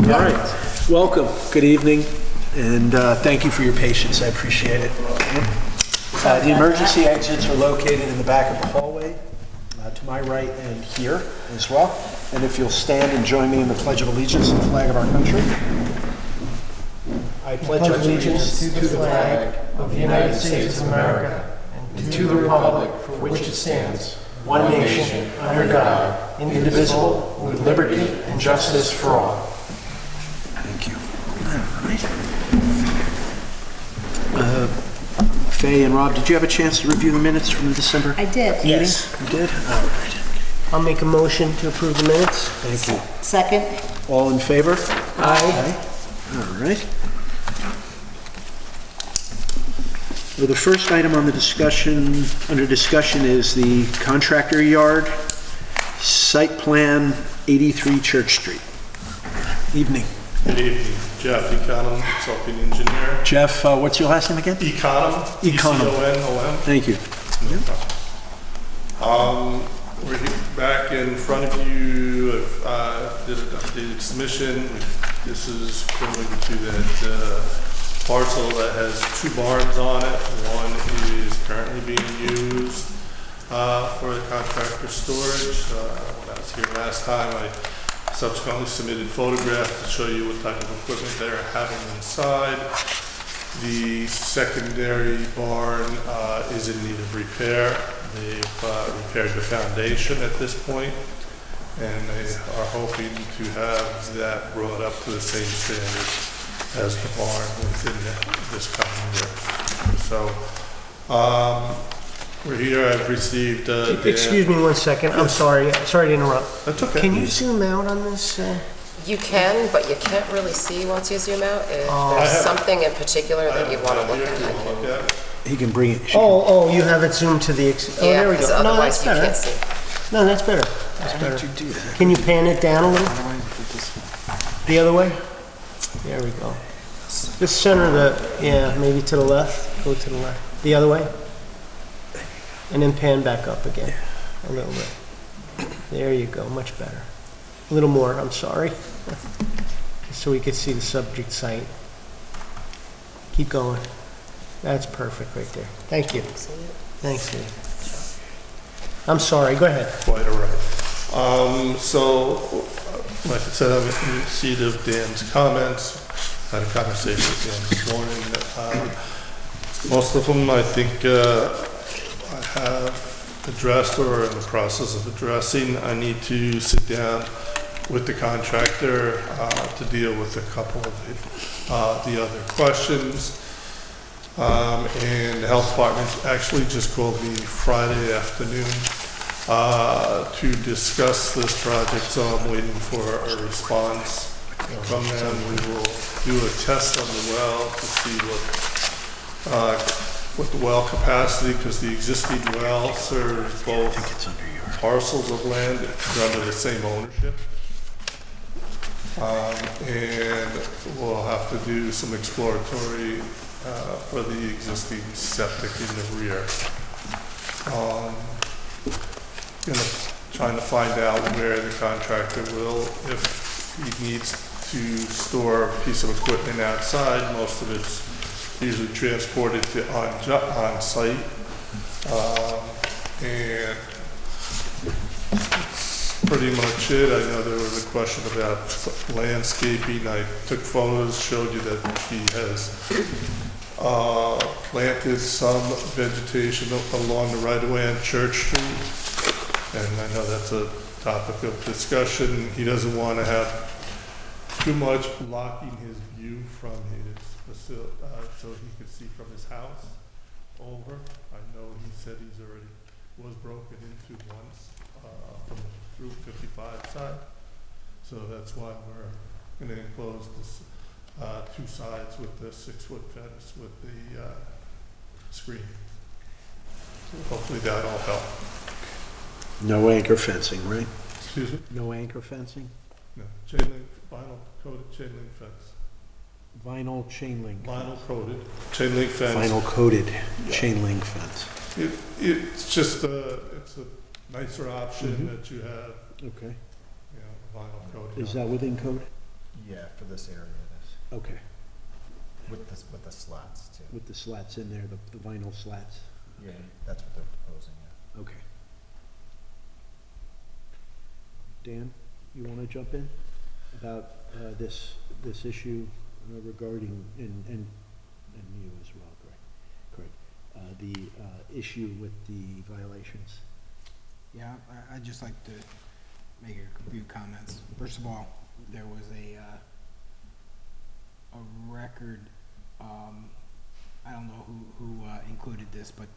All right, welcome, good evening, and thank you for your patience, I appreciate it. The emergency exits are located in the back of the hallway, to my right and here as well. And if you'll stand and join me in the Pledge of Allegiance to the flag of our country. I pledge allegiance to the flag of the United States of America and to the republic for which it stands, one nation, under God, indivisible, with liberty and justice for all. Thank you. All right. Faye and Rob, did you have a chance to review the minutes from the December I did. meeting? Yes. You did? All right. I'll make a motion to approve the minutes. Thank you. Second. All in favor? Aye. All right. Well, the first item on the discussion, under discussion, is the contractor yard, site plan 83 Church Street. Evening. Good evening, Jeff Econom, consulting engineer. Jeff, what's your last name again? Econom. Econom. E-C-O-N-O-M. Thank you. We're back in front of you. Did an updated submission. This is equivalent to that parcel that has two barns on it. One is currently being used for the contractor storage. When I was here last time, I subsequently submitted photographs to show you what type of equipment they're having inside. The secondary barn is in need of repair. They've repaired the foundation at this point, and they are hoping to have that brought up to the same standard as the barn within this coming year. So we're here. I've received. Excuse me 1 second. I'm sorry. Sorry to interrupt. That's okay. Can you zoom out on this? You can, but you can't really see once you zoom out. If there's something in particular that you want to look at. He can bring it. Oh, you have it zoomed to the... Oh, Yeah, there we because go. No, otherwise that's you better. can't see. No, that's better. That's How better. did you do that? Can you pan it down a little? The other way? There we go. Just center yeah, maybe to the left. Go to the left. The other way. And then pan back up again. A little bit. There you go. Much better. A little more. I'm sorry. Just so we could see the subject site. Keep going. That's perfect right there. Thank you. Thanks, Dave. I'm sorry. Go ahead. Quite all right. So, like I said, I'm in receipt of Dan's comments. Had a conversation with Dan this morning. Most of them, I think, I have addressed or in the process of addressing. I need to sit down with the contractor to deal with a couple of the other questions. And the health department actually just called me Friday afternoon to discuss this project, so I'm waiting for a response from them. We will do a test on the well to see what the well capacity, because the existing well serves both parcels of land under the same ownership. And we'll have to do some exploratory for the existing septic in the rear. Trying to find out where the contractor will, if he needs to store a piece of equipment outside. Most of it's usually transported to on site, and that's pretty much it. I know there was a question about landscaping. I took photos, showed you that he has planted some vegetation along the right-of-way on Church Street, and I know that's a topic of discussion. He doesn't want to have too much blocking his view from his facility, so he could see from his house over. I know he said he's already was broken into once from the Route 55 side, so that's why we're going to enclose this two sides with the 6-foot fence with the screen. Hopefully that'll help. No anchor fencing, right? Excuse me? No anchor fencing? No, chain link, vinyl coated chain link fence. Vinyl chain link. Vinyl coated chain link fence. Vinyl coated chain link fence. It's just it's a nicer option that you have, Okay. vinyl coating. Is that within code? Yeah, for this area it Okay, is, with the slats too. with the slats in there, the vinyl slats. Yeah, that's what they're proposing, yeah. Okay. Dan, you want to jump in about this issue regarding, and you as well, Greg, the issue with the violations? Yeah, I'd just like to make a few comments. First of all, there was a record, I don't know who included this, but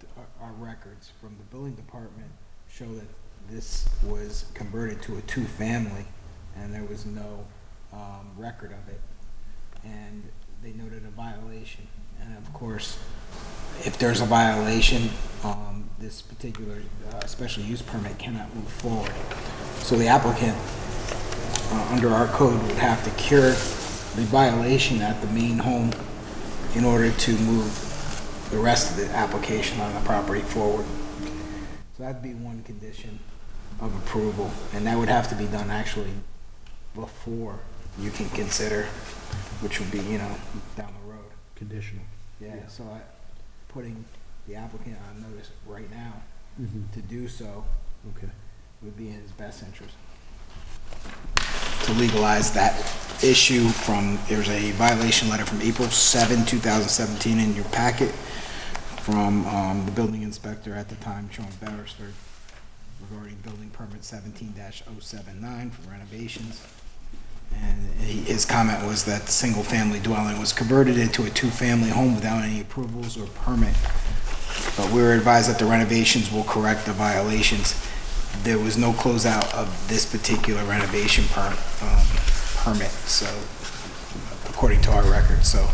our records from the building department show that this was converted to a two-family, and there was no record of it. And they noted a violation. And of course, if there's a violation, this particular special use permit cannot move forward. So the applicant, under our code, would have to cure the violation at the main home in order to move the rest of the application on the property forward. So that'd be one condition of approval, and that would have to be done actually before you can consider, which would be, down the road. Conditional. Yeah, so putting the applicant on notice right now to do so Okay. would be in his best interest. To legalize that issue there's a violation letter from April 7, 2017 in your packet from the building inspector at the time, Sean Beresford, regarding building permit 17-079 for renovations. And his comment was that the single-family dwelling was converted into a two-family home without any approvals or permit. But we were advised that the renovations will correct the violations. There was no closeout of this particular renovation permit, so, according to our records, so.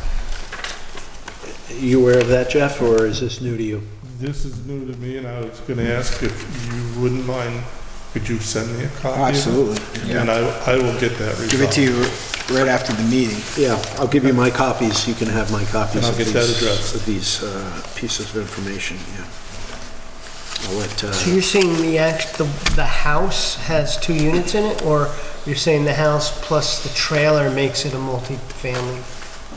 You aware of that, Jeff, or is this new to you? This is new to me, and I was gonna ask if you wouldn't mind, could you send me a copy? Oh, of it? absolutely. And I will get that resolved. Give it to you right after the meeting. Yeah, I'll give you my copies, you can have my copies. And I'll of get that these- addressed. Of these pieces of information, yeah. I'll let, So you're saying the house has 2 units in it, or you're saying the house plus the trailer makes it a multi-family?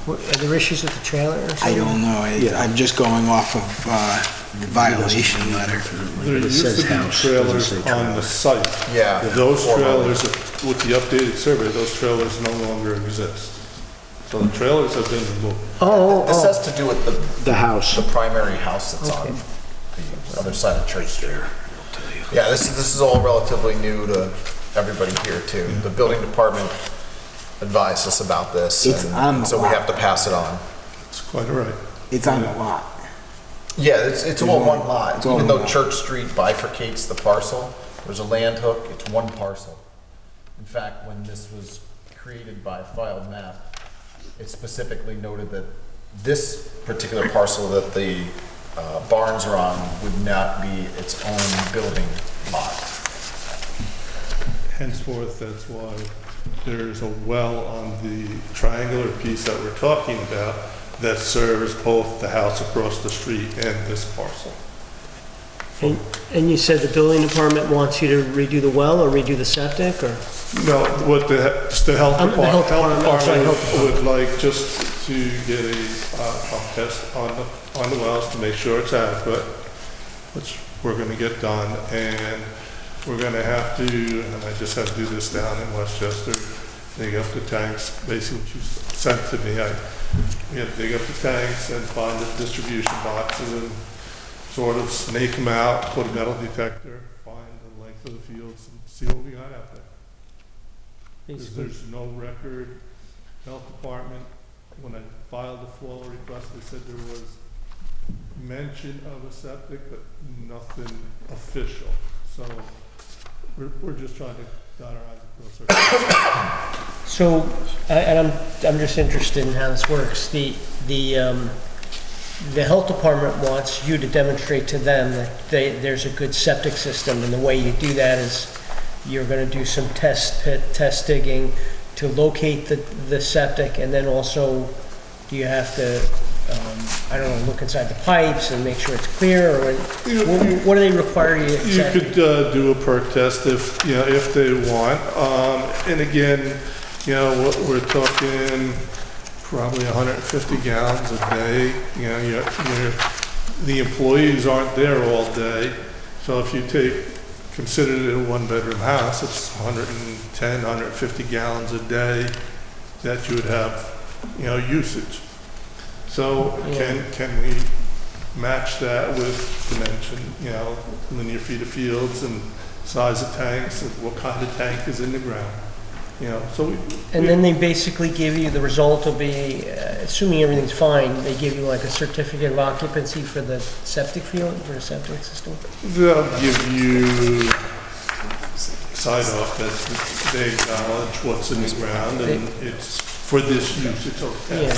Are there issues with the trailer or something? I don't know. Yeah. I'm just going off of the violation letter. There It used says to be house, trailers doesn't say on the site. Yeah. Those Four trailers, with the updated survey, those trailers no longer exist. So the trailers have been removed. This has to do with the house. the primary house that's on the other side of Church Street. Yeah, this is all relatively new to everybody here too. The building department advised us about this, It's on the and so we lot. have to pass it on. It's quite all right. It's on the lot. Yeah, it's all one lot. It's all Even one though lot. Church Street bifurcates the parcel, there's a land hook, it's one parcel. In fact, when this was created by filed map, it specifically noted that this particular parcel that the barns are on would not be its own building lot. Henceforth, that's why there's a well on the triangular piece that we're talking about that serves both the house across the street and this parcel. And you said the building department wants you to redo the well or redo the septic, or? No, what the health The health department, department, I'm sorry, health would like just to get a test on the wells to make sure it's adequate, which we're gonna get done, and we're gonna have to, and I just had to do this down in Westchester, dig up the tanks, basically what you sent to me, we had to dig up the tanks and find the distribution boxes and sort of snake them out, put a metal detector, find the length of the fields, and see what we got out there. Because there's no record, health department, when I filed the FOIL request, they said there was mention of a septic, but nothing official. So we're just trying to dot our i's and cross our t's. So, and I'm just interested in how this works. The health department wants you to demonstrate to them that there's a good septic system, and the way you do that is you're gonna do some test digging to locate the septic, and then also, do you have to, I don't know, look inside the pipes and make sure it's clear, or what do they require you You exactly? could do a perk test if they want. And again, you know, we're talking probably 150 gallons a day. You know, the employees aren't there all day. So if you consider it a one-bedroom house, it's 110, 150 gallons a day that you would have, you know, usage. So can we match that with dimension, you know, linear feet of fields and size of tanks, and what kind of tank is in the ground? You know, so And then they basically give you, the result will be, assuming everything's fine, they give you like a certificate of occupancy for the septic field, for the septic system? they'll give you sign off that they acknowledge what's in the ground and it's for this use, it's okay. Yeah,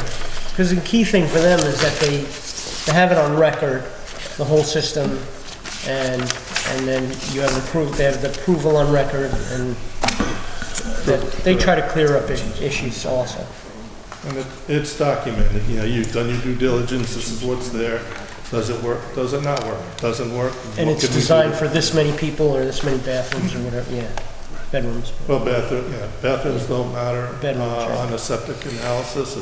because the key thing for them is that they have it on record, the whole system, and then you have they have the approval on record, and that they try to clear up issues also. And it's documented, you know, you've done your due diligence, this is what's there. Does it work? Does it not work? Doesn't work? And what it's can we do? designed for this many people or this many bathrooms or whatever, yeah, bedrooms. Well, bathrooms don't matter Bedrooms, right. on a septic analysis.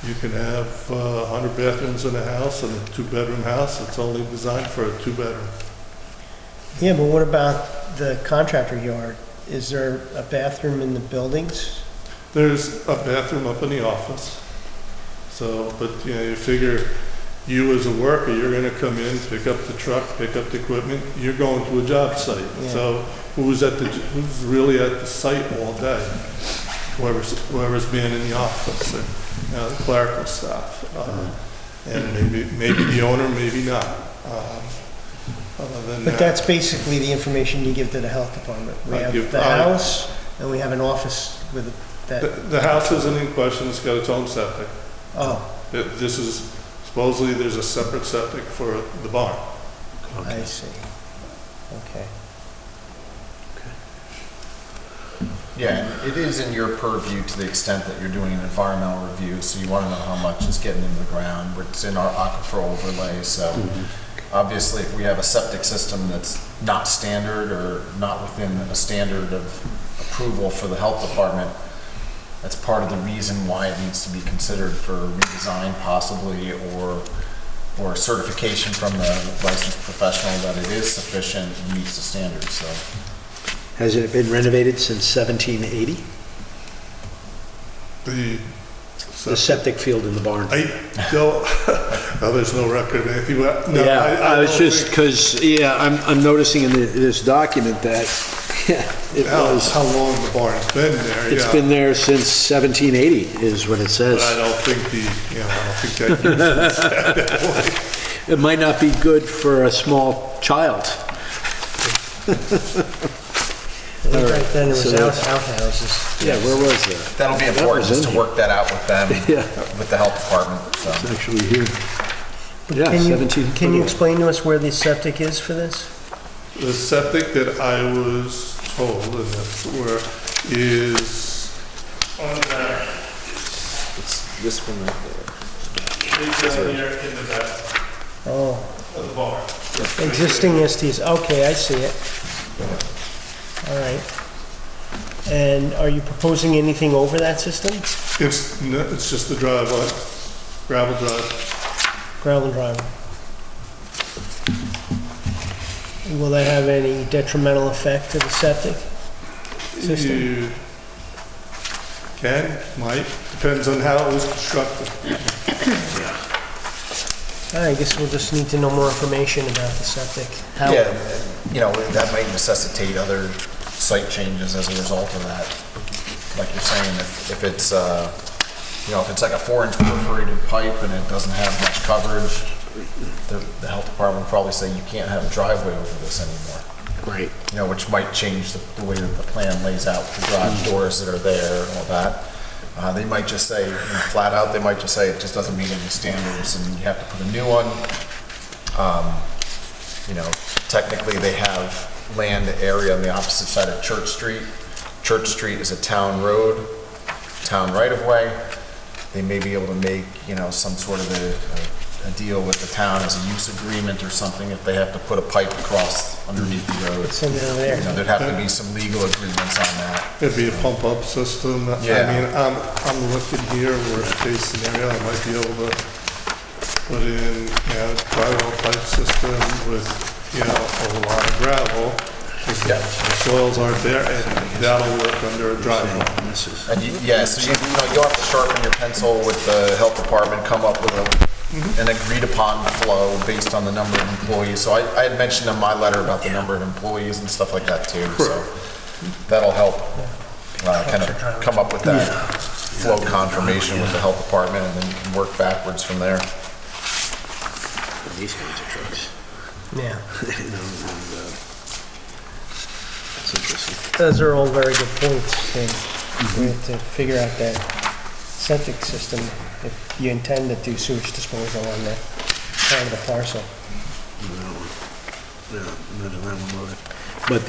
You can have 100 bathrooms in a house and a two-bedroom house. It's only designed for a two-bedroom. Yeah, but what about the contractor yard? Is there a bathroom in the buildings? There's a bathroom up in the office. So, but you know, you figure you as a worker, you're gonna come in, pick up the truck, pick up the equipment, you're going to a job site. Yeah. So who's really at the site all day? Whoever's being in the office, or, you know, the clerical staff. And maybe the owner, maybe not. Other than But that, that's basically the information you give to the health department. We have the house, and we have an office with that, the house isn't in question, it's got its own septic. oh, This is, supposedly there's a separate septic for the barn. I see. Okay. Yeah, and it is in your purview to the extent that you're doing an environmental review, so you want to know how much is getting into the ground. It's in our aquifer overlay, so obviously if we have a septic system that's not standard or not within a standard of approval for the health department, that's part of the reason why it needs to be considered for redesign possibly, or certification from the licensed professional that it is sufficient and meets the standards, so. Has it been renovated since 1780? The septic field in the barn? I don't, no, there's no record of anything. No, Yeah, I was don't just, think- because, I'm noticing in this document that, it Now, was, how long the barn's been there, it's yeah. been there since 1780 is what it But I says. don't think I don't think that use is It might not be good for a small child. Back then, it was so that's- outhouses. Yeah, where was that? That'll be That important, was just in to here. work that out with them, Yeah. with the health department, so. It's actually here. Yeah, Can you 17. explain to us where the septic is for this? The septic that I was told, and that's where, is on that, It's this one right there. it's down here in the back Oh, of the barn. existing STs, okay, I see it. All right. And are you proposing anything over that system? It's just the driveway, gravel drive. Gravel driver? Will that have any detrimental effect to the septic system? You might, depends on how it was constructed. I guess we'll just need to know more information about the septic. How- Yeah, you know, that might necessitate other site changes as a result of that. Like you're saying, if it's, you know, if it's like a 4-inch perforated pipe and it doesn't have much coverage, the health department will probably say you can't have a driveway over this anymore. Right. You know, which might change the way that the plan lays out, the garage doors that are there and all that. They might just say, you know, flat out, they might just say it just doesn't meet any standards and you have to put a new one. You know, technically they have land area on the opposite side of Church Street. Church Street is a town road, town right of way. They may be able to make, you know, some sort of a a deal with the town as a use agreement or something, if they have to put a pipe across underneath the road. Send it over there. You know, there'd have to be some legal agreements on that. It'd be a pump-up system. Yeah. I mean, I'm looking here, worst case scenario, I might be able to put in, drywall pipe system with, a lot of gravel. Just Yeah. The soils aren't there, and that'll work under a drywall. And so you'll have to sharpen your pencil with the health department, come up with an agreed upon flow based on the number of employees. So I had mentioned in my letter about the number of employees and stuff like that too, so that'll help kind of come up with that flow confirmation with the health department, and then you can work backwards from there. These kinds of trucks. Yeah. That's interesting. Those are all very good points, Tim. We have to figure out that septic system, if you intend to do sewage disposal on that part of the parcel. But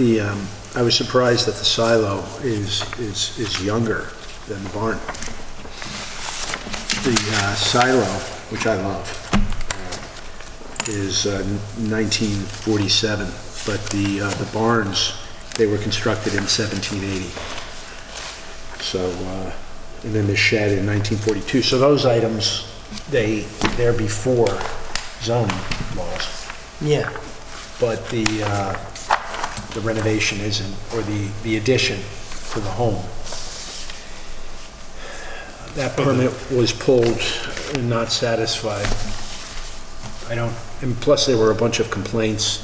I was surprised that the silo is younger than the barn. The silo, which I love, is 1947, but the barns, they were constructed in 1780. So, and then the shed in 1942. So those items, they're before zoning laws. Yeah. But the renovation isn't, or the addition to the home. That permit was pulled and not satisfied. And plus there were a bunch of complaints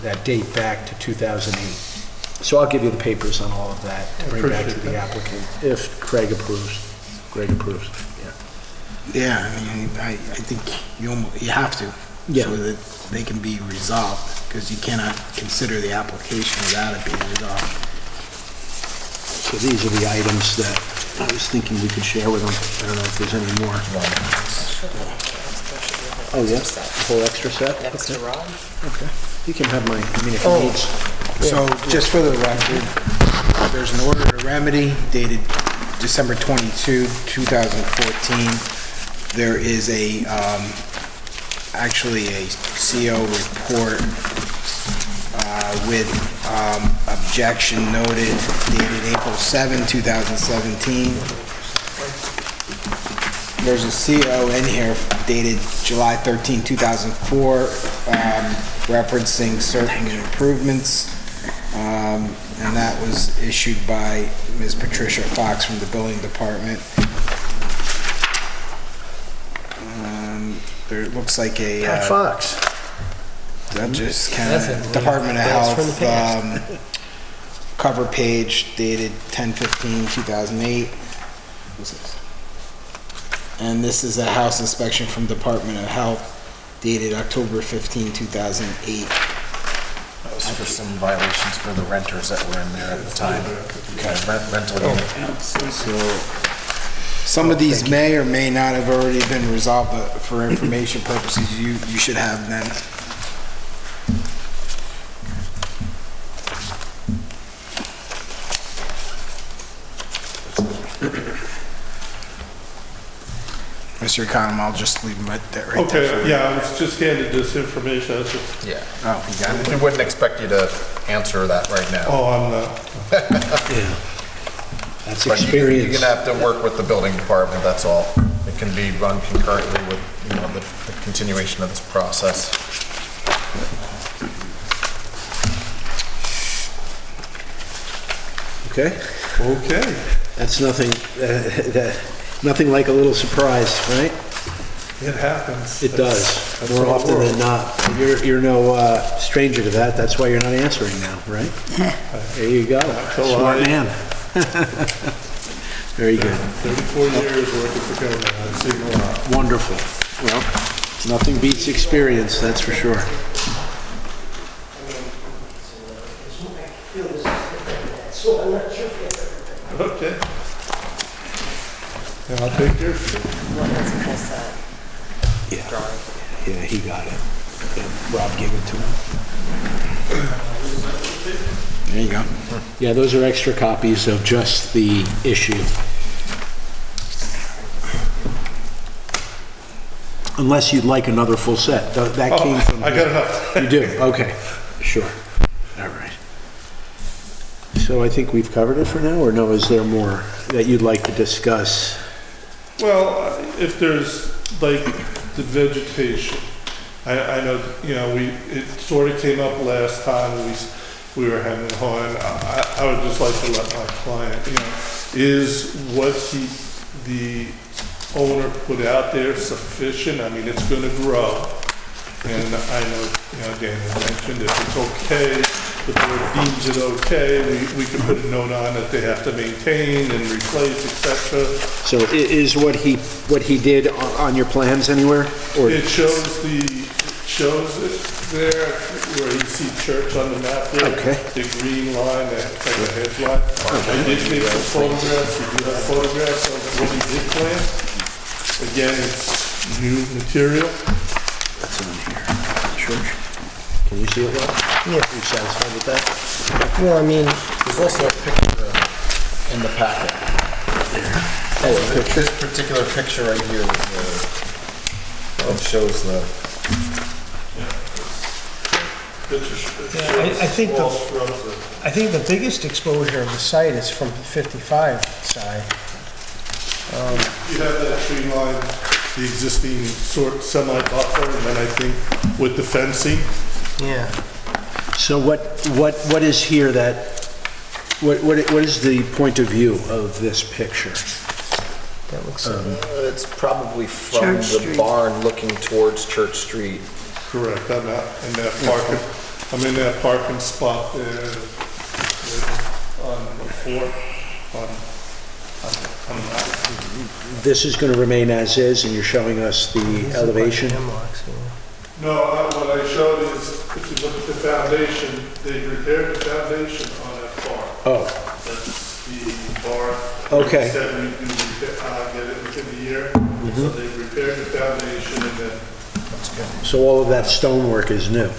that date back to 2008. So I'll give you the papers on all of that to bring back to the applicant, if Craig approves. Greg approves, yeah. Yeah, I mean, I think you have to. Yeah. So that they can be resolved, because you cannot consider the application without it being resolved. So these are the items that I was thinking we could share with them. I don't know if there's any more. Oh, yeah? The whole extra set? Next to Rob. Okay. You can have mine, if he needs. So, just for the record, there's an order to remedy dated December 22, 2014. There is actually a CO report with objection noted dated April 7, 2017. There's a CO in here dated July 13, 2004, referencing certain improvements, and that was issued by Ms. Patricia Fox from the Building Department. There looks like a... Pat Fox. That just kind That's of it. Department of That's from the Health cover page dated 10/15/2008. What's this? And this is a house inspection from Department of Health dated October 15, 2008. That was for some violations for the renters that were in there at the time. Rental unit. So some of these may or may not have already been resolved, but for information purposes, you should have them. Mr. Econom, I'll just leave them right there. Right there for Okay, you. yeah, I was just handed this information, that's just, Yeah. Oh, you got We it? wouldn't expect you to answer that right now. I'm not. Yeah. That's But you're experience. gonna have to work with the building department, that's all. It can be run concurrently with, the continuation of this process. Okay? Okay. That's nothing, nothing like a little surprise, right? It happens. It does, That's more our often than world. not. You're no stranger to that, that's why you're not answering now, right? There you go, so smart I- man. Very good, 34 years working for government, I've seen a lot. wonderful. Well, nothing beats experience, that's for sure. Okay. And I'll take yours. What is this, Yeah, drawing? yeah, he got it. Yeah, Rob gave it to him. There you go. Yeah, those are extra copies of just the issue. Unless you'd like another full set. That came from... I got enough. You do? Okay, sure. All right. So I think we've covered it for now, or no, is there more that you'd like to discuss? Well, if there's like the vegetation, I know, you know, it sort of came up last time we were having a horn. I would just like to let my client, you know, is what the owner put out there sufficient? I mean, it's gonna grow. And I know, you know, Daniel mentioned if it's okay, the board deems it okay, we can put a note on that they have to maintain and replace, etc. So is what he did on your plans anywhere? Or It shows it there where you see church on the map there. Okay. The green line, that's like a hedge line. I did take some photographs, we do have photographs of what he did plant. Again, it's new material. That's on here. Church. Can you see it well? Yeah. Are you satisfied with that? Well, I mean, There's also a picture in the packet. This particular picture right here that shows the, I think the biggest exposure of the site is from the 55 side. You have that tree line, the existing semi-buffer, and then I think with the fencing, Yeah. So what is here that, what is the point of view of this picture? That looks like, it's probably from the barn looking towards Church Street. correct, I'm not in that parking, I'm in that parking spot there, on the floor, on the map. This is going to remain as is, and you're showing us the elevation? hemlocks, yeah. No, what I showed is, if you look at the foundation, they repaired the foundation on that barn. Oh, That's the barn. Okay. They said we do get it within the year, so they repaired the foundation and then, so all of that stonework is new?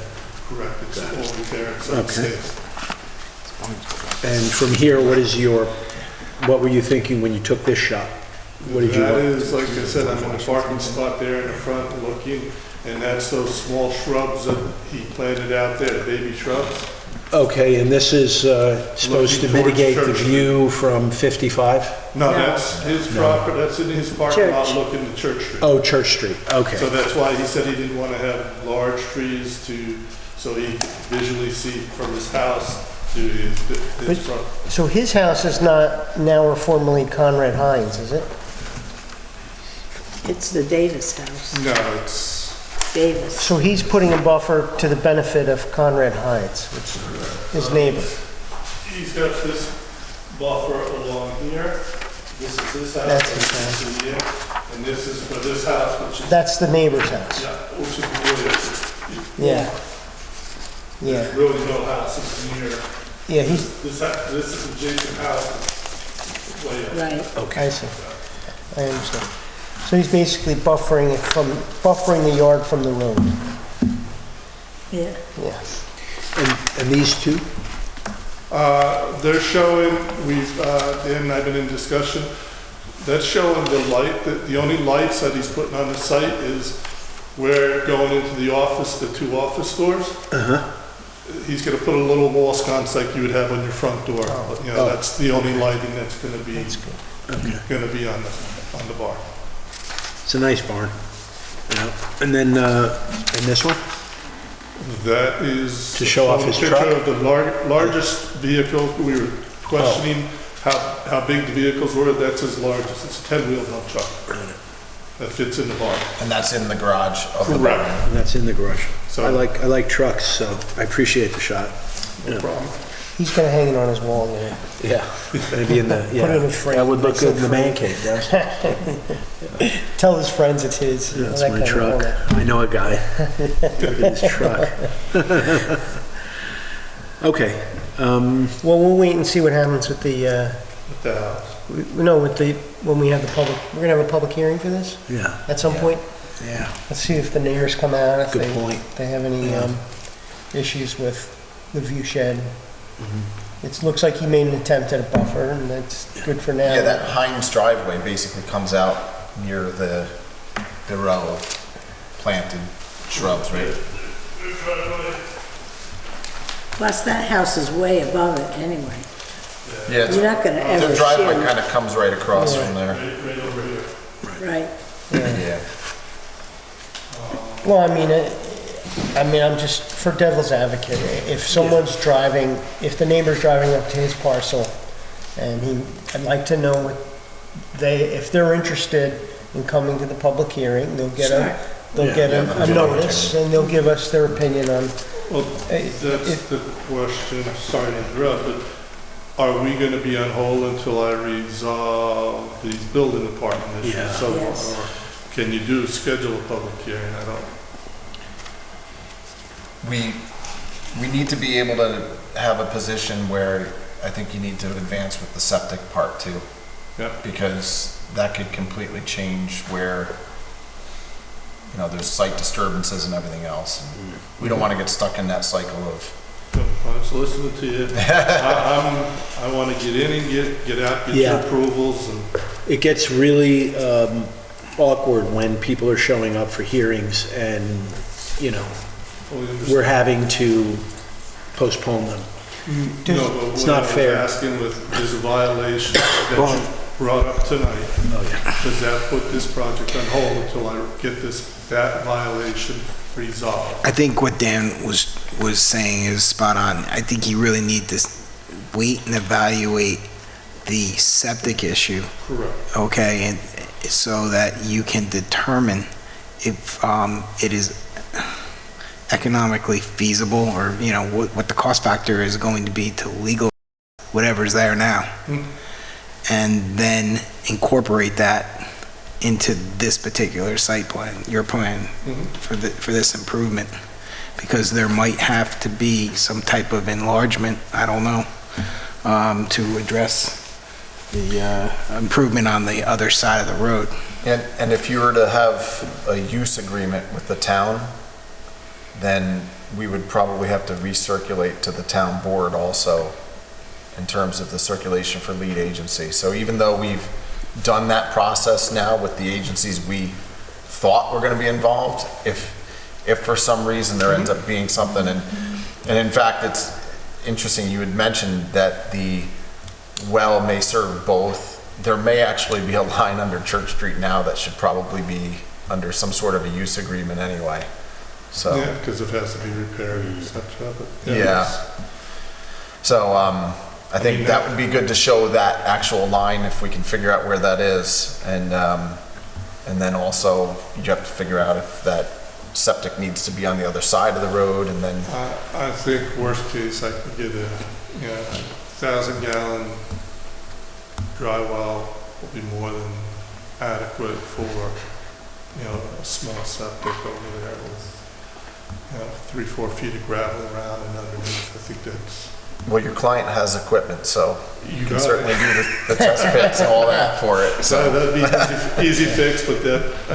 correct, it's all repaired, so it's Okay. safe. And from here, what were you thinking when you took this shot? What did you That want? is, like I said, I'm in a parking spot there in the front looking, and that's those small shrubs that he planted out there, baby shrubs. Okay, and this is supposed to Looking towards mitigate the Church Street. view from 55? No, that's his property, that's in his parking lot Church. looking to Church Street. Oh, Church Street, So okay. that's why he said he didn't want to have large trees so he could visually see from his house to his front. So his house is not now or formerly Conrad Hines, is it? It's the Davis house, No, it's, Davis. So he's putting a buffer to the benefit of Conrad Hines, which is his neighbor. he's got this buffer along here. This is his house. That's his and this is here, and this is for this house, which is, That's the neighbor's house. yeah, which is really, Yeah. Yeah, there's really no houses near. yeah, he's, This is adjacent house, is way up. Right. I see. I understand. So he's basically buffering the yard from the road. Yeah. Yeah. And these two? They're showing, Dan and I've been in discussion, that's showing the light, the only lights that he's putting on the site is where going into the office, the two office doors. He's gonna put a little wall sconce like you would have on your front door. You know, that's the only lighting that's gonna be, gonna be on the bar. It's a nice barn. Yeah. And then, and this one? That is. To show off his a picture truck? of the largest vehicle. We were questioning how big the vehicles were. That's his largest. It's a 10-wheel dump truck that fits in the barn. And that's in the garage of the Correct. barn. And that's in the garage. So- I like trucks, so I appreciate the shot. No problem. He's gonna hang it on his wall there. Yeah. Maybe in the, yeah. Put it in a frame. That would look Make good in the some man cave, yes. Tell his friends it's his. you know, That's that my kind of truck. owner. I know a guy. Look at his truck. Okay. Well, we'll wait and see what happens with the, At the house. when we have the public, we're gonna have a public hearing for this Yeah. at some point? Yeah. Let's see if the neighbors come out, if Good point. they have any, Yeah. issues with the view shed. It looks like he made an attempt at a buffer, and that's good for now. Yeah, that Heinz driveway basically comes out near the row. planted shrubs, right? Plus that house is way above it anyway. Yeah, You're not gonna ever their driveway shield. kind of comes right across from there. Right over here. Right. Yeah. Well, I'm just, for devil's advocate, if someone's driving, if the neighbor's driving up to his parcel, and I'd like to know if they're interested in coming to the public hearing, they'll get a notice, and they'll give us their opinion on. Well, that's the question, sorry to interrupt, but are we gonna be on hold until I resolve these building department issues? Yeah. So, Yes. or can you schedule a public hearing? I don't, We need to be able to have a position where I think you need to advance with the septic part too. yeah. Because that could completely change where, there's site disturbances and everything else. And we don't want to get stuck in that cycle of, I'm just listening to you. I want to get in and get out, get your Yeah. approvals and. It gets really awkward when people are showing up for hearings and, we're having to postpone them. No, but It's what not I was fair. asking there's a violation that you brought up tonight. Oh, yeah. Does that put this project on hold until I get that violation resolved? I think what Dan was saying is spot on. I think you really need to wait and evaluate the septic issue, Correct. okay, and so that you can determine if it is economically feasible, or what the cost factor is going to be to legal whatever's there now, and then incorporate that into this particular site plan, your plan for this improvement, because there might have to be some type of enlargement, I don't know, to address the improvement on the other side of the road. and if you were to have a use agreement with the town, then we would probably have to recirculate to the town board also in terms of the circulation for lead agency. So even though we've done that process now with the agencies we thought were going to be involved, if for some reason there ends up being something, and in fact, it's interesting, you had mentioned that the well may serve both. There may actually be a line under Church Street now that should probably be under some sort of a use agreement anyway. So. Yeah, because it has to be repaired, et cetera, but. Yeah. So, I think that would be good to show that actual line if we can figure out where that is. And then also you have to figure out if that septic needs to be on the other side of the road, and then, I think worst case, I could get a 1,000-gallon dry well will be more than adequate for, a small septic over there with 3-4 feet of gravel around and underneath. I think that's. well, your client has equipment, so you You can got certainly it. do the test pits and all that for it. So So that'd be easy fix, but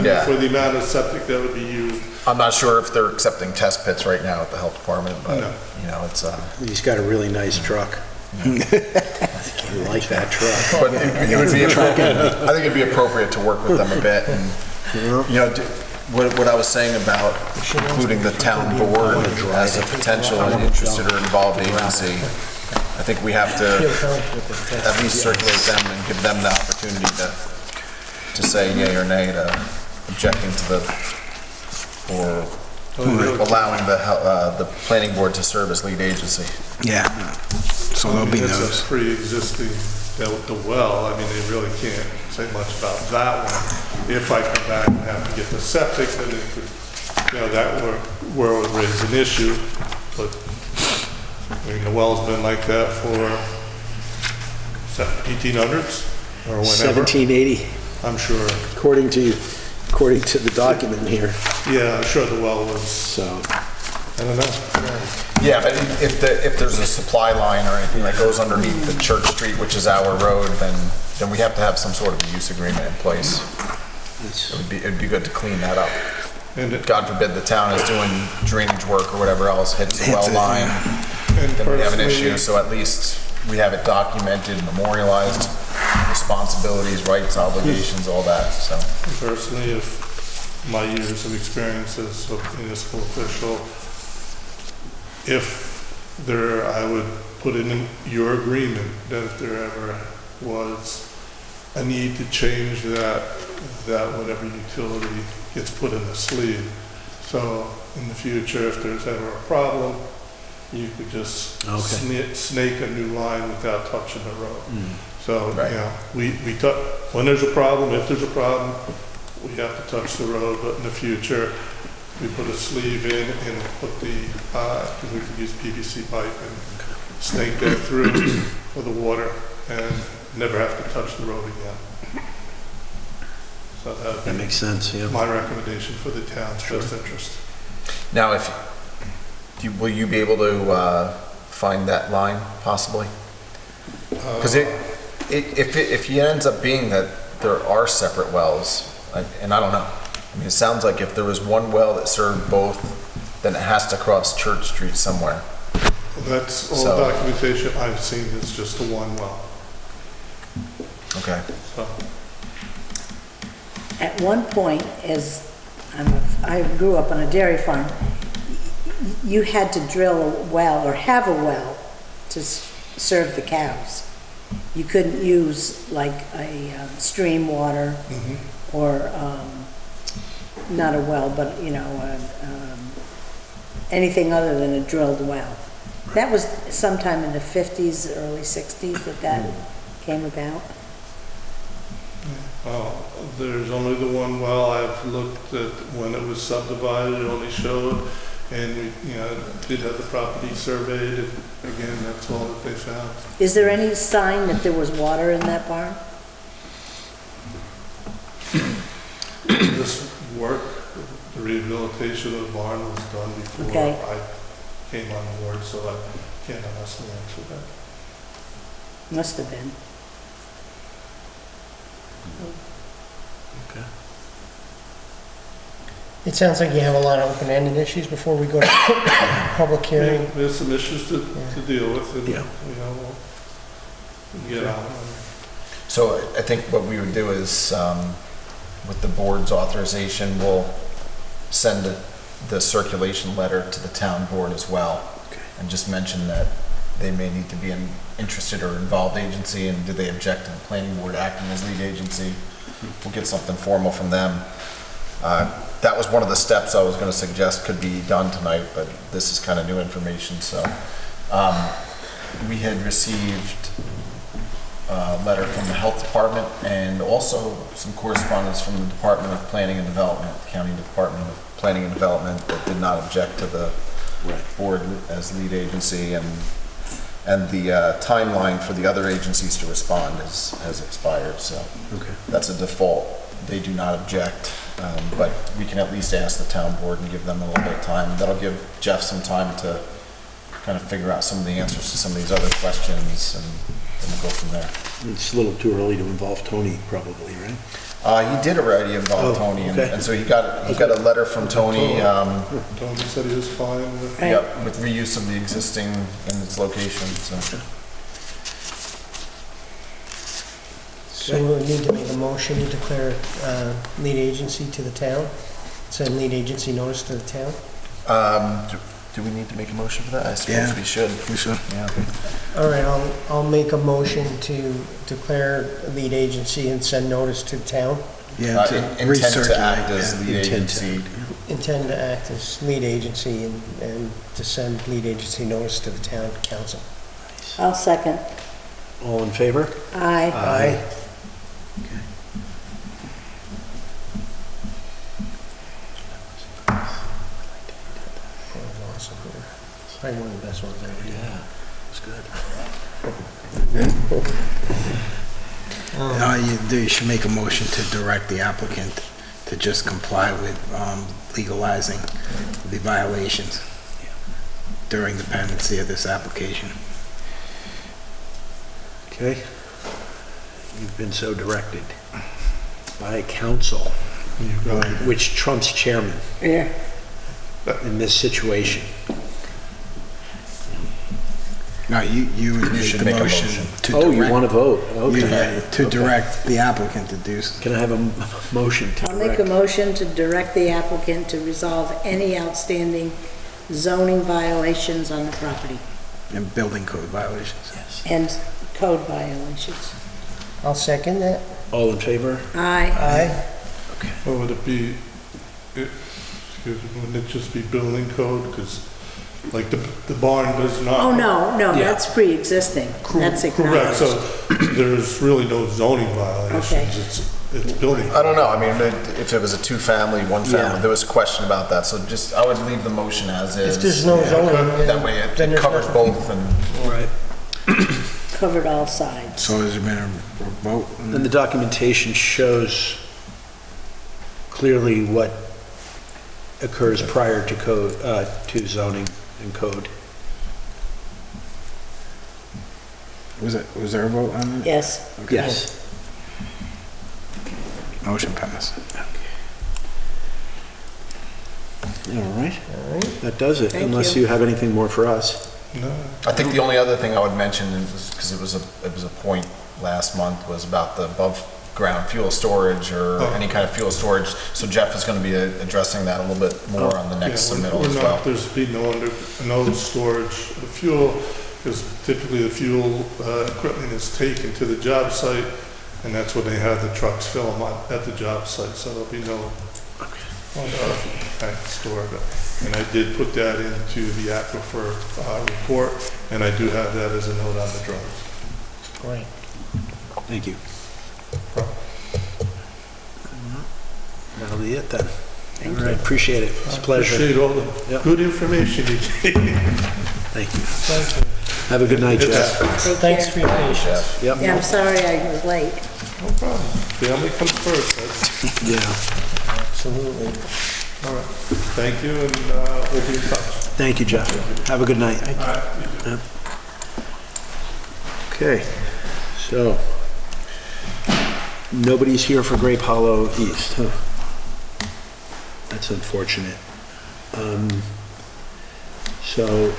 Yeah. for the amount of septic that would be used, I'm not sure if they're accepting test pits right now at the health department, but, No. it's, He's got a really nice truck. I like that truck. but it would be appropriate, I think it'd be appropriate to work with them a bit and, what I was saying about including the town board as a potential and interested or involved agency, I think we have to at least circulate them and give them the opportunity to say yay or nay to objecting to or allowing the planning board to serve as lead agency. Yeah, so there'll be it's those. a pre-existing, the well, I mean, they really can't say much about that one. If I come back and have to get the septic, then it could, that where it would raise an issue, but, the well's been like that for 1800s or whenever. 1780, I'm sure, according to the document here, yeah, I'm sure the well was, so. I don't know. Yeah, but if there's a supply line or anything that goes underneath the Church Street, which is our road, then we have to have some sort of a use agreement in place. It'd be good to clean that up. And God forbid the town is doing drainage work or whatever else, hits the well line, then we have an issue, so at least we have it documented, memorialized, responsibilities, rights, obligations, all that, so. personally, if my years of experience as a municipal official, if there, I would put in your agreement that if there ever was a need to change that whatever utility gets put in the sleeve. So in the future, if there's ever a problem, you could just snake a new line without touching the road. So, Right. you know, when there's a problem, if there's a problem, we have to touch the road, but in the future, we put a sleeve in and put the, because we could use PVC pipe and snake that through for the water and never have to touch the road again. So That that'd makes sense, yeah. be my recommendation for the town's best interest. Now, will you be able to find that line possibly? Because if it ends up being that there are separate wells, and I don't know. I mean, it sounds like if there was one well that served both, then it has to cross Church Street somewhere. That's all So- the documentation I've seen, is just the one well. Okay. So, At one point, I grew up on a dairy farm, you had to drill a well or have a well to serve the cows. You couldn't use like a stream water or, not a well, but, you know, anything other than a drilled well. That was sometime in the 50s, early 60s that came about. well, there's only the one well. I've looked at when it was subdivided, it only showed, and we, you know, did have the property surveyed, and again, that's all that they found. Is there any sign that there was water in that barn? This work, the rehabilitation of the barn was done before Okay. I came on board, so I can't honestly answer that. Must have been. Okay. It sounds like you have a lot of open-ended issues before we go to public hearing. There's some issues to deal with, and, Yeah. you know, we'll get on. So I think what we would do is, with the board's authorization, we'll send the circulation letter to the town board as well. Okay. And just mention that they may need to be an interested or involved agency, and do they object to the planning board acting as lead agency? We'll get something formal from them. That was one of the steps I was gonna suggest could be done tonight, but this is kind of new information, so. We had received a letter from the health department and also some correspondence from the Department of Planning and Development, County Department of Planning and Development, that did not object to the board as lead agency, and the timeline for the other agencies to respond has expired, so. Okay. That's a default. They do not object, but we can at least ask the town board and give them a little bit of time. That'll give Jeff some time to kind of figure out some of the answers to some of these other questions, and we'll go from there. It's a little too early to involve Tony, probably, right? He did already involve Oh, Tony, okay. and so he got a letter from Tony, Tony said he was fine with Right. yep, with reuse of the existing in its location, so. So we need to make a motion to declare lead agency to the town, send lead agency notice to the town. Do we need to make a motion for that? I suppose Yeah. we should. We should. Yeah. All right, I'll make a motion to declare lead agency and send notice to the town. Yeah, to Intend to act recirculate, as yeah. lead Intend to agency. Intend to act as lead agency and to send lead agency notice to the town council. I'll second. All in favor? Aye. Aye. Probably one of the best ones I ever did. Yeah, it's good. You should make a motion to direct the applicant to just comply with legalizing the violations during the pendency of this application. Okay. You've been so directed by council, which trumps chairman Yeah. in this situation. No, you would make should the make a motion motion. to Oh, you direct- want to vote? you- Okay. to direct the applicant to do. Can I have a motion to I'll make a direct? motion to direct the applicant to resolve any outstanding zoning violations on the property And building code violations. and code violations. I'll second that. All in favor? Aye. Aye. Or would it be, excuse me, wouldn't it just be building code? Because like the barn does not. Oh, no, Yeah. that's pre-existing. That's Correct, acknowledged. so there's really no zoning violations, it's building. I don't know, I mean, if it was a two-family, one Yeah. family, there was a question about that, so just, I would leave the motion as is. If there's no zoning. That way then it there's covers nothing. both and. Right. Covered all sides. So has there been a vote? on And the documentation shows clearly what occurs prior to code, to zoning and code. Was there a vote on it? Yes. Yes. Motion passed. All right. That does it, Thank unless you. you have anything more for us. No, I think the only other thing I would mention is, because it was a point last month, was about the above-ground fuel storage or Oh. any kind of fuel storage. So Jeff is gonna be addressing that a little bit more on the next yeah, submittal we're as not- well. There's been no storage of fuel, because typically the fuel equipment is taken to the job site, and that's when they have the trucks fill them up at the job site, so there'll be no tank stored. And I did put that into the aquifer report, and I do have that as a note on the drawings. Great. Thank you. That'll be it then. Thank All right, appreciate it. It's a pleasure. Appreciate all the Yep. good information you gave. Thank you. Thank you. Have a good night, Jeff. Take Thanks care. for your patience. Jeff. Yep. Yeah, I'm sorry I was late. No problem. Family comes first. That's, Yeah. Absolutely. all right. Thank you, and we'll be in touch. Thank you, Jeff. Have a good night. All right. Yep. Okay, so, nobody's here for Grape Hollow East, huh? That's unfortunate. So,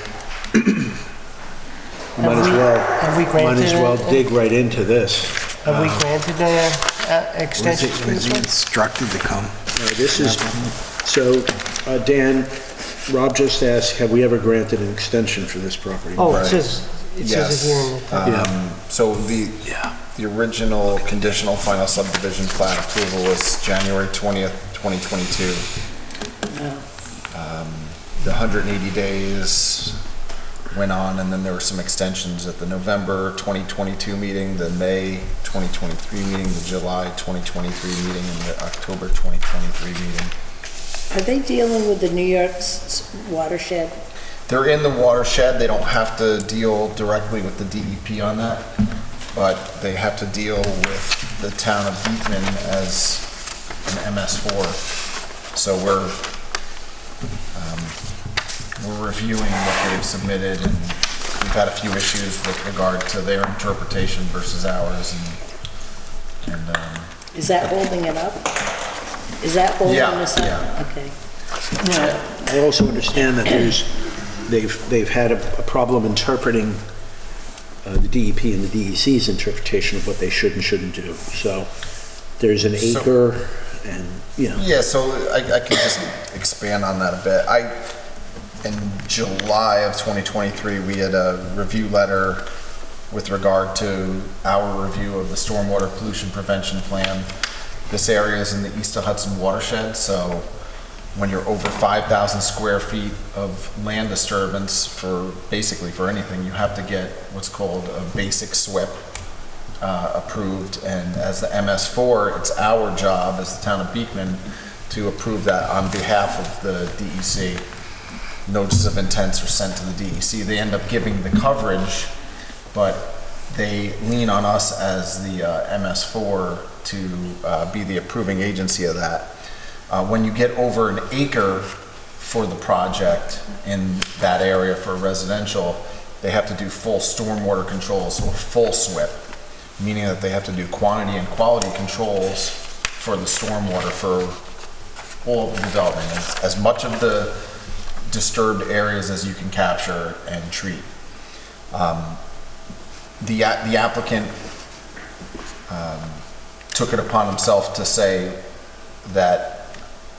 might as well, Have we might as granted, well dig right into this. have we granted an Was extension it to this one? instructed to come? This is, so, Dan, Rob just asked, have we ever granted an extension for this property? Oh, Right. it says it here in the. Yeah. So the Yeah. original conditional final subdivision plat approval was January 20th, 2022. The 180 days went on, and then there were some extensions at the November 2022 meeting, the May 2023 meeting, the July 2023 meeting, and the October 2023 meeting. Are they dealing with the New York watershed? They're in the watershed, they don't have to deal directly with the DEP on that, but they have to deal with the town of Beekman as an MS4. So we're reviewing what they've submitted, and we've had a few issues with regard to their interpretation versus ours, and Is that holding it up? Is that holding Yeah, us up? yeah. Okay. I also understand that they've had a problem interpreting the DEP and the DEC's interpretation of what they should and shouldn't do. So there's an So- acre and, you know. yeah, so I can just expand on that a bit. In July of 2023, we had a review letter with regard to our review of the stormwater pollution prevention plan. This area is in the East of Hudson watershed, so when you're over 5,000 square feet of land disturbance for, basically for anything, you have to get what's called a basic SWIP approved. And as the MS4, it's our job as the town of Beekman to approve that on behalf of the DEC. Notices of intents are sent to the DEC. They end up giving the coverage, but they lean on us as the MS4 to be the approving agency of that. When you get over an acre for the project in that area for residential, they have to do full stormwater controls, or full SWIP, meaning that they have to do quantity and quality controls for the stormwater for all of the development, as much of the disturbed areas as you can capture and treat. The applicant took it upon himself to say that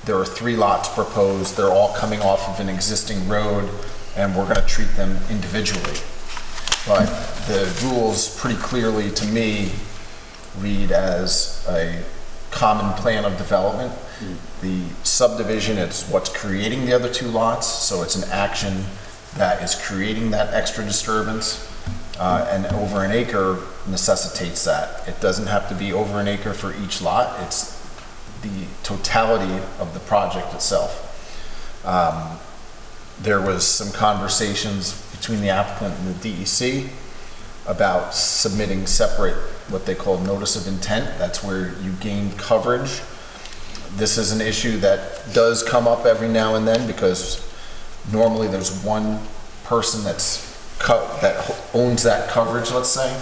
there are 3 lots proposed, they're all coming off of an existing road, and we're gonna treat them individually. But the rules pretty clearly, to me, read as a common plan of development. The subdivision is what's creating the other 2 lots, so it's an action that is creating that extra disturbance. And over an acre necessitates that. It doesn't have to be over an acre for each lot, it's the totality of the project itself. There was some conversations between the applicant and the DEC about submitting separate, what they call notice of intent. That's where you gain coverage. This is an issue that does come up every now and then because normally there's one person that owns that coverage, let's say.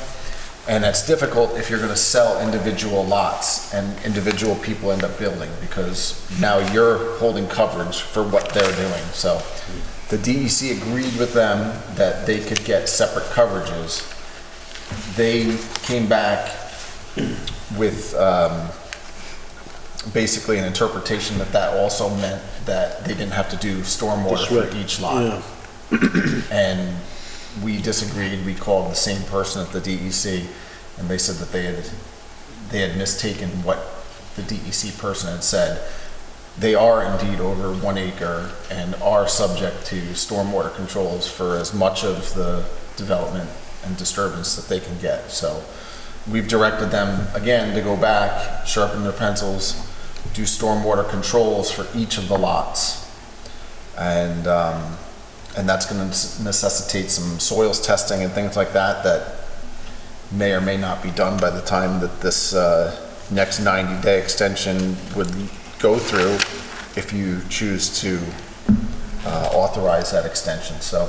And that's difficult if you're gonna sell individual lots and individual people end up building because now you're holding coverage for what they're doing. So the DEC agreed with them that they could get separate coverages. They came back with basically an interpretation that also meant that they didn't have to do stormwater for each lot. And we disagreed. We called the same person at the DEC, and they said that they had mistaken what the DEC person had said. They are indeed over 1 acre and are subject to stormwater controls for as much of the development and disturbance that they can get. So we've directed them again to go back, sharpen their pencils, do stormwater controls for each of the lots. And that's going to necessitate some soils testing and things like that may or may not be done by the time that this next 90-day extension would go through if you choose to authorize that extension. So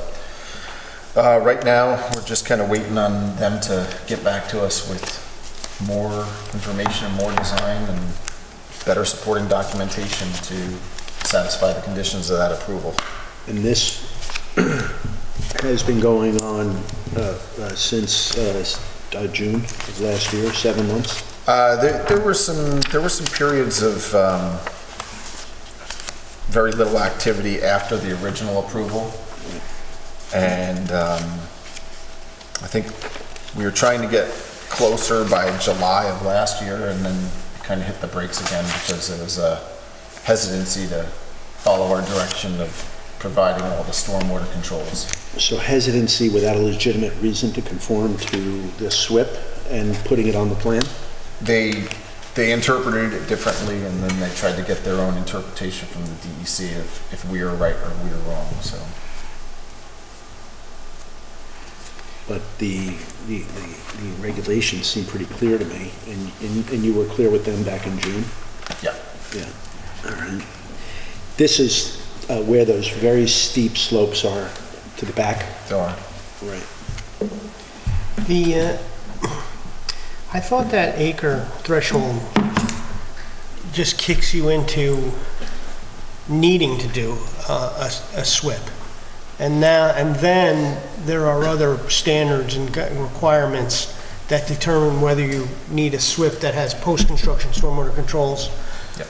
right now, we're just kind of waiting on them to get back to us with more information, more design, and better supporting documentation to satisfy the conditions of that approval. And this has been going on since June of last year, 7 months? There were some periods of very little activity after the original approval. And I think we were trying to get closer by July of last year, and then kind of hit the brakes again because there was a hesitancy to follow our direction of providing all the stormwater controls. So hesitancy without a legitimate reason to conform to the SWIP and putting it on the plan? They interpreted it differently, and then they tried to get their own interpretation from the DEC if we were right or we were wrong, so. But the regulations seem pretty clear to me, and you were clear with them back in June? Yeah. Yeah, all right. This is where those very steep slopes are to the back? They are. Right. I thought that acre threshold just kicks you into needing to do a SWIP. And then there are other standards and requirements that determine whether you need a SWIP that has post-construction stormwater controls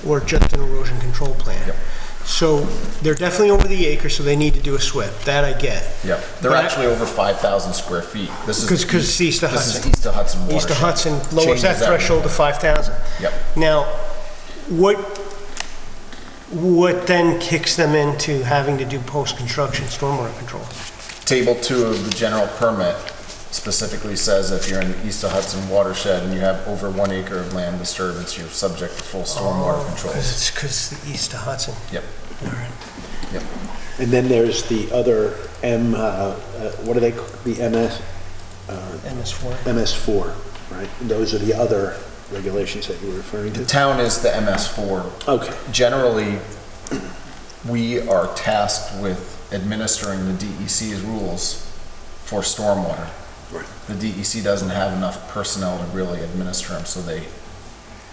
or just an erosion control plan. Yep. So they're definitely over the acre, so they need to do a SWIP. That I get. Yep. They're actually over 5,000 square feet. This is Because it's east of Hudson. This is east of Hudson watershed. East of Hudson lowers that Changes threshold to 5,000. Yep. Now, what then kicks them into having to do post-construction stormwater control? Table 2 of the general permit specifically says if you're in the east of Hudson watershed and you have over 1 acre of land disturbance, you're subject to full stormwater controls. Because it's the east of Hudson. Yep. All right. Yep. And then there's the other what do they call the MS? MS4. MS4, right? And those are the other regulations that you were referring The to? town is the MS4. Okay. Generally, we are tasked with administering the DEC's rules for stormwater. Right. The DEC doesn't have enough personnel to really administer them, so they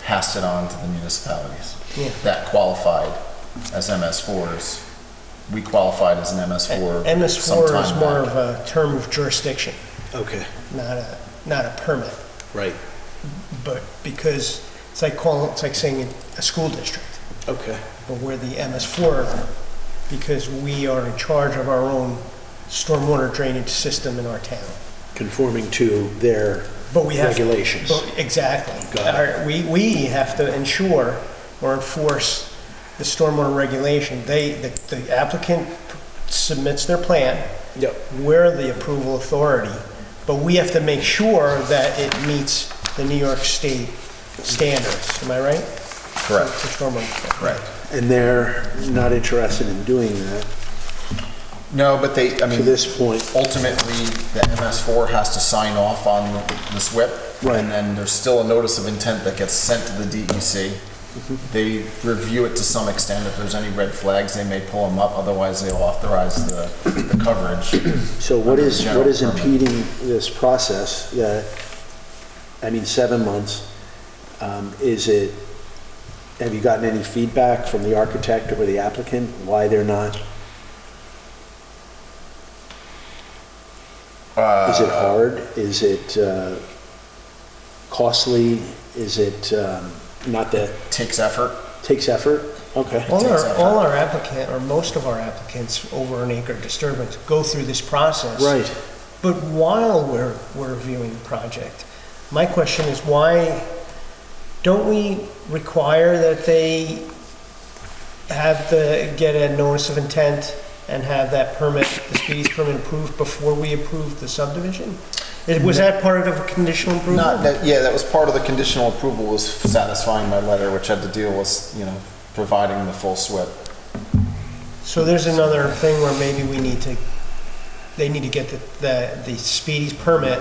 passed it on to the municipalities Yeah. that qualified as MS4s we qualified as an MS4 MS4 sometime is more back. of a term of jurisdiction, Okay, not a permit. right, But because it's like saying a school district, okay. but we're the MS4 because we are in charge of our own stormwater drainage system in our town. Conforming to their But we have. regulations. Exactly. Got it. We have to ensure or enforce the stormwater regulation. The applicant submits their plan. Yep. We're the approval authority, but we have to make sure that it meets the New York State standards. Am I right? Correct. For stormwater. Correct. And they're not interested in doing that No, but I to mean, this point. ultimately, the MS4 has to sign off on the SWIP. Right. And then there's still a notice of intent that gets sent to the DEC. They review it to some extent. If there's any red flags, they may pull them up. Otherwise, they'll authorize the coverage. So what is General permit. impeding this process? I mean, 7 months. Have you gotten any feedback from the architect or the applicant why they're not? Is it hard? Is it costly? Is it not that Takes effort. takes effort? Okay. All takes effort. our applicant, or most of our applicants over an acre disturbance go through this process. Right. But while we're reviewing the project, my question is why don't we require that they get a notice of intent and have that permit, the speedies permit approved before we approve the subdivision? Was that part of a conditional approval? That was part of the conditional approval, was satisfying my letter, which had to deal with, providing the full SWIP. So there's another thing where maybe they need to get the speedies permit.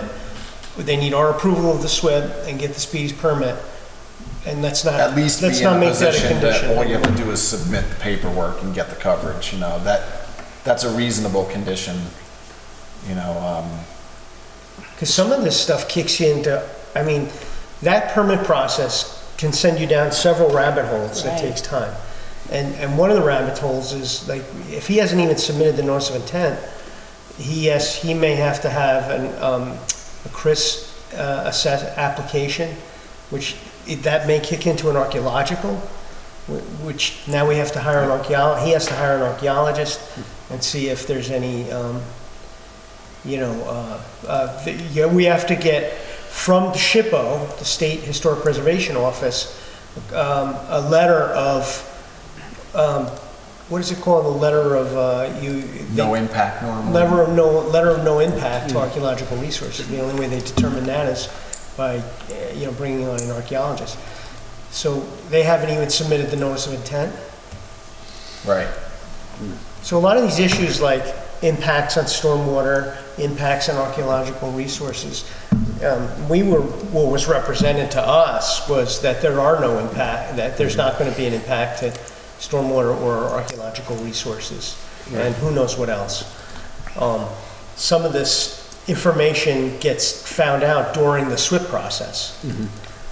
They need our approval of the SWIP and get the speedies permit. And let's not, At least be let's in not a make that a position that condition. all you have to do is submit the paperwork and get the coverage, that's a reasonable condition, Because some of this stuff kicks you into, that permit process can send you down several rabbit holes. It Right. takes time. And one of the rabbit holes is, like, if he hasn't even submitted the notice of intent, he may have to have a CRIS assess application, which that may kick into an archaeological, which now we have to hire an archaeologist. He has to hire an archaeologist and see if there's any, we have to get from SHPO, the State Historic Preservation Office, a letter of, what is it called? A letter of, no impact normally. letter of no impact to archaeological resources. The only way they determine that is by, bringing on an archaeologist. So they haven't even submitted the notice of intent. Right. So a lot of these issues like impacts on stormwater, impacts on archaeological resources, what was represented to us was that there are no impact, that there's not going to be an impact to stormwater or archaeological resources, and who knows what else. Some of this information gets found out during the SWIP process.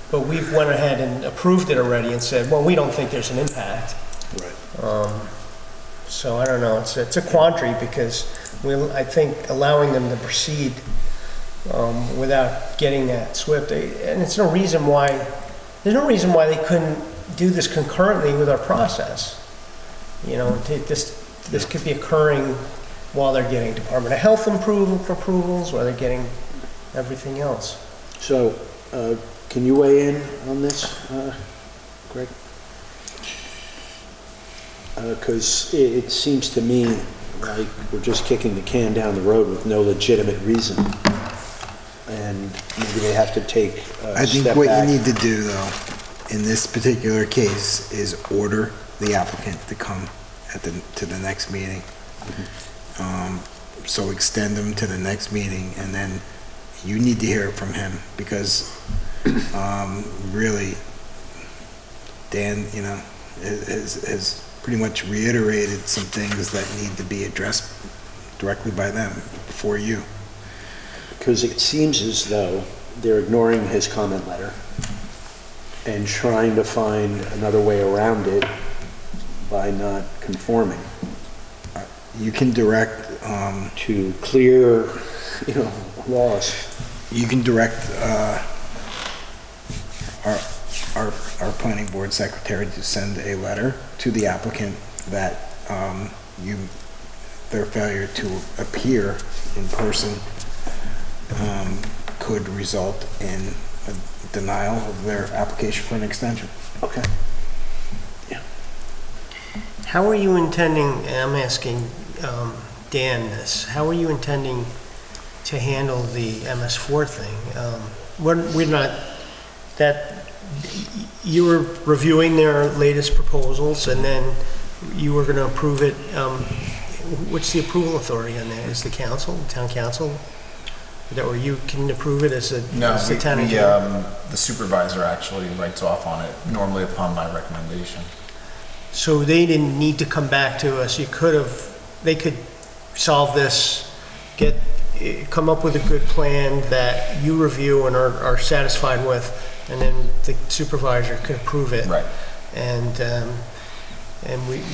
But we've went ahead and approved it already and said, well, we don't think there's an impact. Right. So I don't know, it's a quandary because I think allowing them to proceed without getting that SWIP, and there's no reason why they couldn't do this concurrently with our process. This could be occurring while they're getting Department of Health approvals, while they're getting everything else. So, can you weigh in on this, Greg? Because it seems to me like we're just kicking the can down the road with no legitimate reason. And maybe they have to take I a think step what back. you need to do, though, in this particular case, is order the applicant to come to the next meeting. So extend them to the next meeting, and then you need to hear it from him, because really, Dan, has pretty much reiterated some things that need to be addressed directly by them before you. Because it seems as though they're ignoring his comment letter and trying to find another way around it by not conforming. You can direct, To clear, you know, laws. you can direct, our planning board secretary to send a letter to the applicant that, their failure to appear in person, could result in a denial of their application for an extension. Okay. How are you intending, and I'm asking Dan this, how are you intending to handle the MS4 thing? We're not, you were reviewing their latest proposals, and then you were going to approve it. What's the approval authority on that? Is the council, the town council? Or you can approve it as No, the town engineer? the supervisor actually writes off on it, normally upon my recommendation. So they didn't need to come back to us. They could solve this, come up with a good plan that you review and are satisfied with, and then the supervisor could approve it. Right. And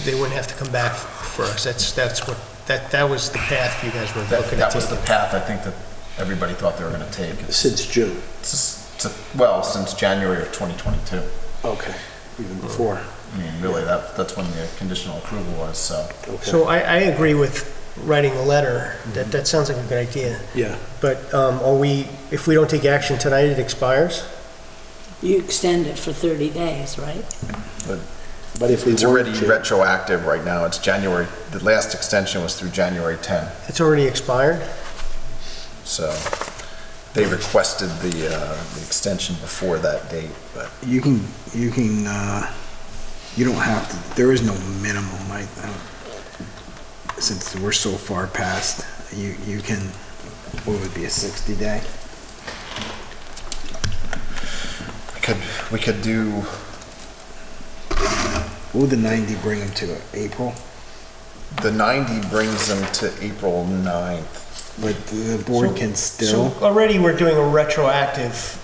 they wouldn't have to come back for us. That was the path you guys were looking at taking. That was the path I think that everybody thought they were gonna take. Since June. Well, since January of 2022. Okay, even before. I mean, really, that's when the conditional approval was, so. Okay. So I agree with writing a letter. That sounds like a good idea. Yeah. But if we don't take action tonight, it expires? You extend it for 30 days, right? But if we It's were already to- retroactive right now. It's January, the last extension was through January 10. It's already expired? So they requested the extension before that date, but You don't have to, there is no minimum, since we're so far past, you can, what would be a 60-day? we could do, What would the 90 bring them to, April? the 90 brings them to April 9th. But the board can still, So already we're doing a retroactive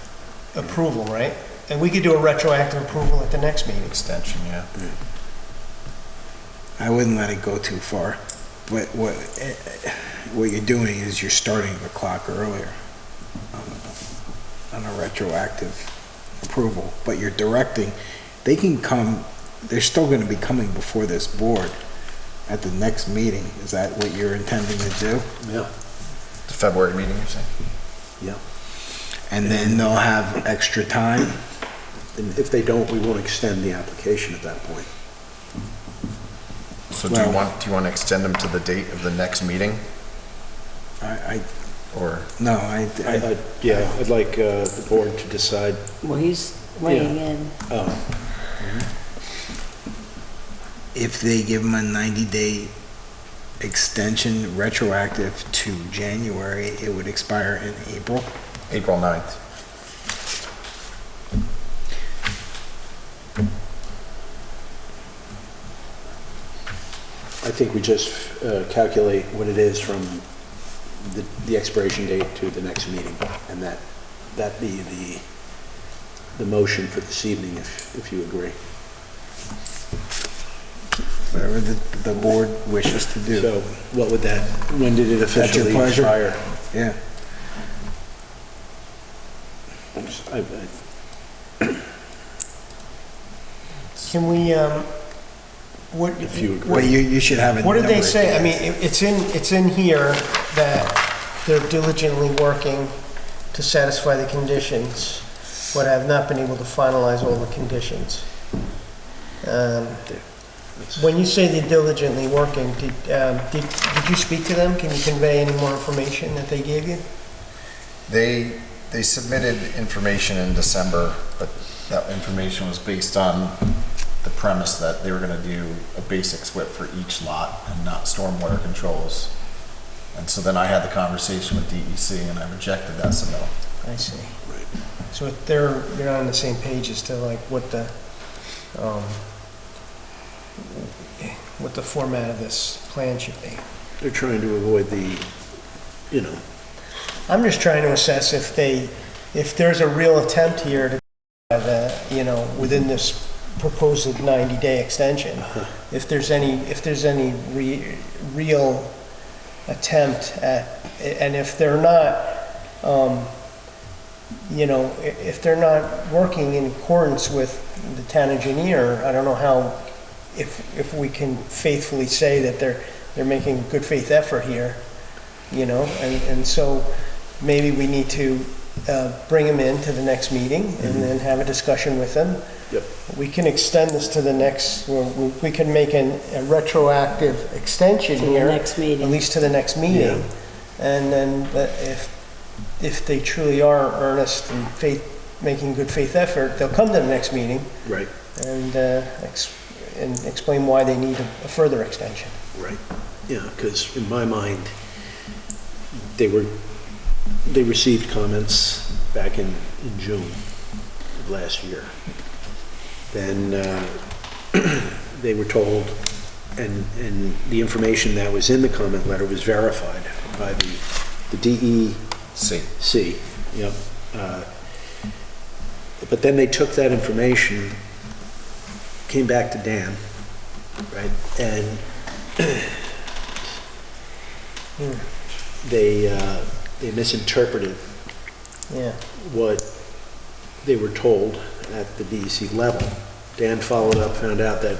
approval, right? And we could do a retroactive approval at the next meeting. Extension, yeah. I wouldn't let it go too far. But what you're doing is you're starting the clock earlier on a retroactive approval, but you're directing, they can come, they're still gonna be coming before this board at the next meeting. Is that what you're intending to do? Yeah, The February meeting, you're saying? yeah. And then they'll have extra time? And if they don't, we won't extend the application at that point. So do you want to extend them to the date of the next meeting, or? No, Yeah, I'd like the board to decide. Well, he's weighing in. if they give them a 90-day extension retroactive to January, it would expire in April. April 9th. I think we just calculate what it is from the expiration date to the next meeting, and that be the motion for this evening, if you agree. Whatever the board wishes to do. So what would that, when did it That's your officially pleasure. expire? Yeah. Can we, what? If you agree. Well, you should have a What did number they of say? I days. mean, it's in here that they're diligently working to satisfy the conditions, but have not been able to finalize all the conditions. When you say they're diligently working, did you speak to them? Can you convey any more information that they gave you? They submitted information in December, but that information was based on the premise that they were gonna do a basic SWIP for each lot and not stormwater controls. And so then I had the conversation with DEC and I rejected that submittal. I see. So you're not on the same page as to like what the format of this plan should be. They're trying to avoid the, I'm just trying to assess if there's a real attempt here to, within this proposed 90-day extension. If there's any real attempt at, and if they're not, if they're not working in accordance with the town engineer, I don't know how, if we can faithfully say that they're making a good faith effort here, and so maybe we need to bring them in to the next meeting and then have a discussion with them. Yep. We can extend this to the next, we can make a retroactive extension To the here. next meeting. At least to the next meeting. Yeah. And then if they truly are earnest and making good faith effort, they'll come to the next meeting Right, and explain why they need a further extension. right. Yeah, because in my mind, they received comments back in June of last year. Then they were told, and the information that was in the comment letter was verified by the DEC. Yep. But then they took that information, came back to Dan, right, and they misinterpreted Yeah. what they were told at the DEC level. Dan followed up, found out that,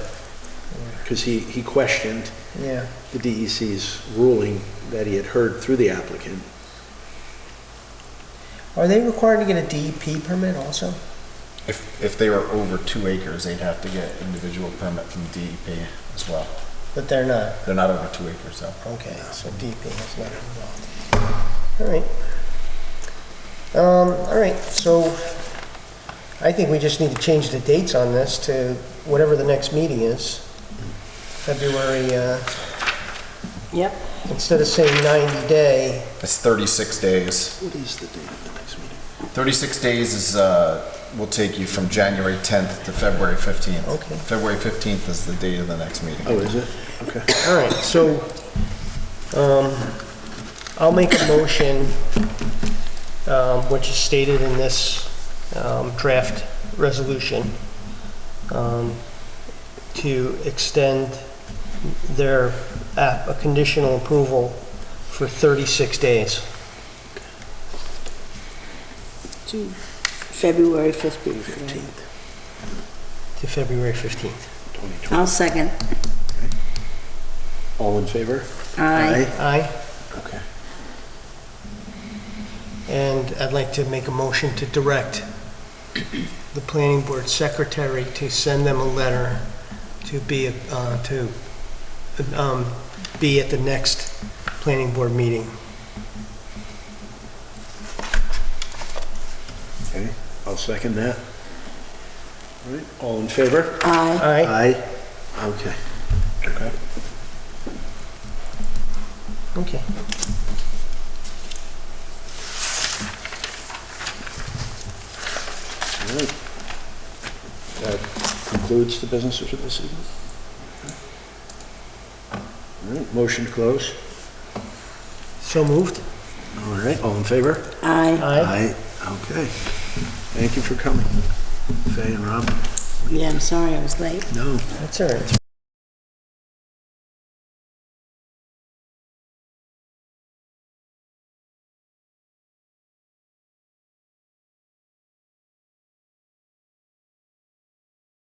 because he questioned Yeah. the DEC's ruling that he had heard through the applicant. Are they required to get a DEP permit also? If they were over 2 acres, they'd have to get individual permit from DEP as well. But they're not. They're not over 2 acres, so. Okay, so DEP is not involved. All right. All right, so I think we just need to change the dates on this to whatever the next meeting is. February, Yep. instead of saying 90-day, It's 36 days. What is the date of the next meeting? 36 days is, will take you from January 10th to February 15th. Okay. February 15th is the date of the next meeting. Oh, is it? Okay. all right, so, I'll make a motion, which is stated in this, draft resolution, to extend their a conditional approval for 36 days. To February 15th. right? 15th, To February 15th. 2020. I'll second. All in favor? Aye. Aye. Okay. And I'd like to make a motion to direct the planning board secretary to send them a letter to be at the next planning board meeting. Okay, I'll second that. All right, all in favor? Aye. Aye. Aye. Okay. Okay. Okay. All right. That concludes the business for this evening. All right, motion to close. So moved? All right, all in favor? Aye. Aye. Okay. Thank you for coming, Fay and Rob. Yeah, I'm sorry I was late. No. That's all right.